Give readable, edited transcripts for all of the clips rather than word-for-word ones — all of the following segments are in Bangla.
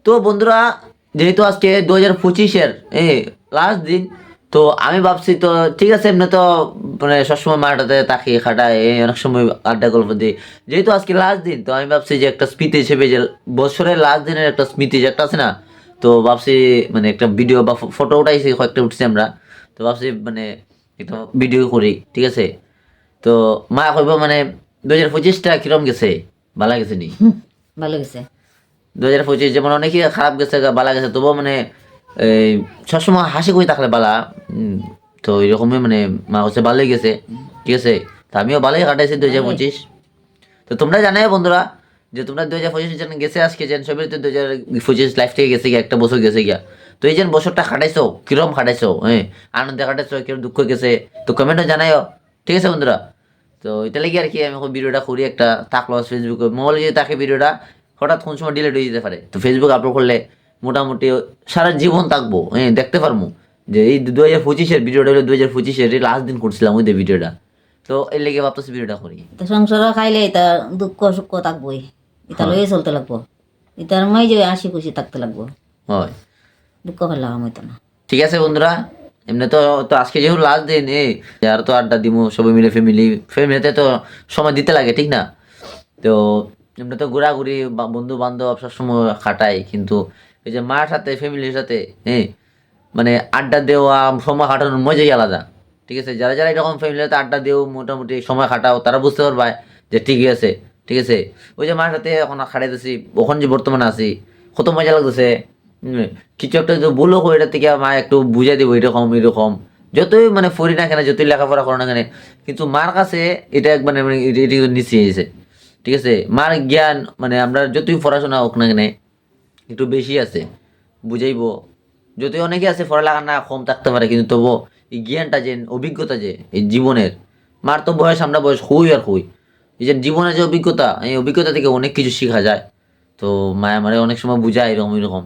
তো বন্ধুরা, যেহেতু আজকে 2025-এর লাস্ট দিন, তো আমি ভাবছি তো ঠিক আছে, এমনি তো মানে সবসময় মাঠটাতে তাকিয়ে খাটায়, অনেক সময় আড্ডা গল্প দিই। যেহেতু আজকে লাস্ট দিন, তো আমি ভাবছি যে একটা স্মৃতি হিসেবে, যে বছরের লাস্ট দিনের একটা স্মৃতি যে একটা আছে না, তো ভাবছি মানে একটা ভিডিও বা ফটো উঠাইছি, কয়েকটা উঠছি আমরা। তো ভাবছি মানে একটা ভিডিও করি, ঠিক আছে। তো মা কইব মানে 2025টা কিরম গেছে, ভালো গেছে নি? ভালো গেছে। 2025 যেমন অনেকই খারাপ গেছে, বালা গেছে, তবুও মানে এই সবসময় হাসি খুশি থাকলে বালা। তো এরকমই মানে মা হচ্ছে ভালোই গেছে, ঠিক আছে। তো আমিও ভালোই কাটাইছি 2025। তো তোমরা জানাই বন্ধুরা, যে তোমরা 2025 যেন গেছে আজকে, যেন সবের তো 2025 লাইফ থেকে গেছে গিয়া, একটা বছর গেছে গিয়া। তো এই যে বছরটা কাটাইছো, কিরম কাটাইছো, আনন্দে কাটাইছো, কিরম দুঃখ গেছে, তো কমেন্টে জানাইও, ঠিক আছে বন্ধুরা। তো এটা লাগি আর কি আমি এখন ভিডিওটা করি, একটা থাকলো ফেসবুকে, মোবাইলে যদি তাকে ভিডিওটা হঠাৎ কোন সময় ডিলিট হয়ে যেতে পারে, তো ফেসবুক আপলোড করলে মোটামুটি সারা জীবন থাকবো, দেখতে পারবো যে এই 2025-এর ভিডিওটা হলো 2025-এর লাস্ট দিন করছিলাম ওই ভিডিওটা। তো এর লেগে ভাবতেছি ভিডিওটা করি। তো সংসার খাইলে এটা দুঃখ সুখ থাকবই, এটা হয় লইয়ে চলতে লাগবো। এটার মই যে হাসি খুশি থাকতে লাগবো, হয়, দুঃখ ফেলা হইতো না। ঠিক আছে বন্ধুরা। এমনি তো তো আজকে যেহেতু লাস্ট দিন, আর তো আড্ডা দিমু সবাই মিলে, ফ্যামিলিতে তো সময় দিতে লাগে, ঠিক না? তো এমনি তো ঘোরাঘুরি বন্ধু বান্ধব সবসময় খাটাই, কিন্তু এই যে মার সাথে ফ্যামিলির সাথে মানে আড্ডা দেওয়া, সময় কাটানোর মজাই আলাদা, ঠিক আছে। যারা যারা এরকম ফ্যামিলির সাথে আড্ডা দেও, মোটামুটি সময় কাটাও, তারা বুঝতে পারবা যে ঠিকই আছে, ঠিক আছে। ওই যে মার সাথে এখন খাটাইতেছি, ওখানে যে বর্তমানে আছি, কত মজা লাগতেছে। কিছু একটা যদি ভুলও করে, এটা থেকে মা একটু বুঝাই দেবো, এরকম এরকম। যতই মানে পড়ি না কেন, যতই লেখাপড়া করো না কেন, কিন্তু মার কাছে এটা একবার মানে এটা কিন্তু নিচে এসেছে, ঠিক আছে। মার জ্ঞান মানে আমরা যতই পড়াশোনা হোক না কেন, একটু বেশি আছে, বুঝাইবো। যতই অনেকে আছে পড়ালেখা না কম থাকতে পারে, কিন্তু তবুও এই জ্ঞানটা যে, অভিজ্ঞতা যে এই জীবনের, মার তো বয়স, আমরা বয়স হই আর হই, এই যে জীবনের যে অভিজ্ঞতা, এই অভিজ্ঞতা থেকে অনেক কিছু শেখা যায়। তো মায়া মানে অনেক সময় বুঝায় এরকম এরকম,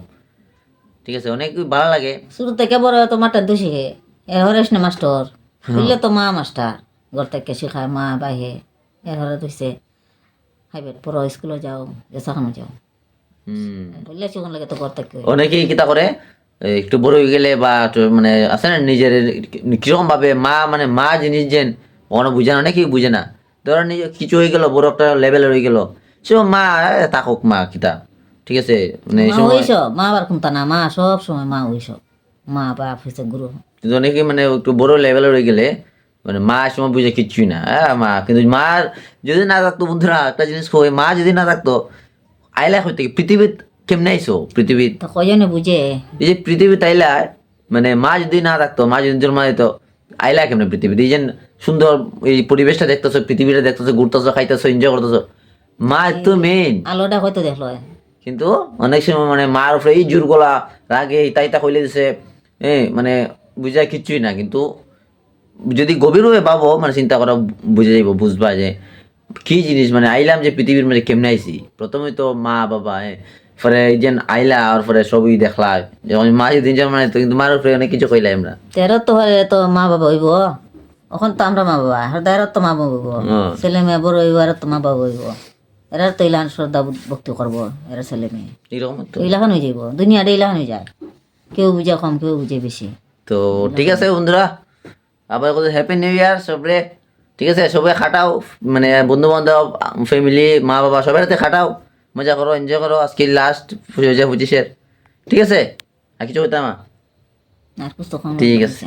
ঠিক আছে, অনেক ভালো লাগে। শুরু থেকে বড় তো মাটার দোষী হে, এর হরেস না মাস্টার বুঝলে তো মা মাস্টার, ঘর থেকে শেখায় মা বাহে। এর হরে ধরছে হাইবেট পড়ো, স্কুলে যাও, এসাখানো যাও, হুম, বললে সেখান লাগে তো ঘর থেকে। অনেকেই কিতা করে, একটু বড় হয়ে গেলে বা একটু মানে আছে না নিজের কিরকম ভাবে মা, মানে মা জিনিস যেন কোনো বুঝে না, অনেকেই বুঝে না। ধরো নিজে কিছু হয়ে গেল, বড় একটা লেভেলের হয়ে গেল, সে মা থাকুক মা কিতা, ঠিক আছে, মানে এই মা সময় ওইসব মা আবার কোনটা না, মা সব সময় মা ওইসব, মা বাপ হয়েছে গুরু। কিন্তু অনেকে মানে একটু বড় লেভেলের হয়ে গেলে মানে মা এই সময় বুঝে কিচ্ছুই না, মা। কিন্তু মা যদি না থাকতো বন্ধুরা, একটা জিনিস কই, মা যদি না থাকতো, আইলা হইতে পৃথিবীত কেমনে আইসো পৃথিবীত, তো কজনে বুঝে। এই যে পৃথিবী তাইলা, মানে মা যদি না থাকতো, মা যদি জন্ম দিত, আইলা কেমনে পৃথিবীতে? এই যে সুন্দর এই পরিবেশটা দেখতেছো, পৃথিবীটা দেখতেছো, ঘুরতেছো, খাইতেছো, এনজয় করতেছো, মা তো মেইন। আলোটা হয়তো দেখলো। কিন্তু অনেক সময় মানে মার উপরে এই জোর গলা রাগে তাইতা কইলে দিছে, মানে বুঝায় কিচ্ছুই না। কিন্তু যদি গভীরভাবে ভাবো, মানে চিন্তা করা, বুঝে যাইব, বুঝবা যে কি জিনিস, মানে আইলাম যে পৃথিবীর মানে কেমনে আইছি। প্রথমে তো মা বাবা, পরে এই যে আইলা, আর পরে সবই দেখলা, যখন মা যদি মানে, তো কিন্তু মার উপরে অনেক কিছু কইলাই আমরা। তেরো তো হলে তো মা বাবা হইব, এখন তো আমরা মা বাবা, আর এরা তো মা বাবা হইব, ছেলে মেয়ে বড় হইব, এরা তো মা বাবা হইব। এরা তো ইলান শ্রদ্ধা ভক্তি করবো, এরা ছেলে মেয়ে এরকম তো। তো ইলাখান হয়ে যাইব, দুনিয়াটা ইলাখান হয়ে যায়। কেউ বুঝে কম, কেউ বুঝে বেশি। তো ঠিক আছে বন্ধুরা, আবার কত হ্যাপি নিউ ইয়ার সবরে, ঠিক আছে। সবাই খাটাও, মানে বন্ধু বান্ধব, ফ্যামিলি, মা বাবা সবার সাথে খাটাও, মজা করো, এনজয় করো। আজকে লাস্ট 2025-এর, ঠিক আছে। আর কিছু হইতাম না। আর পুস্তক ঠিক আছে।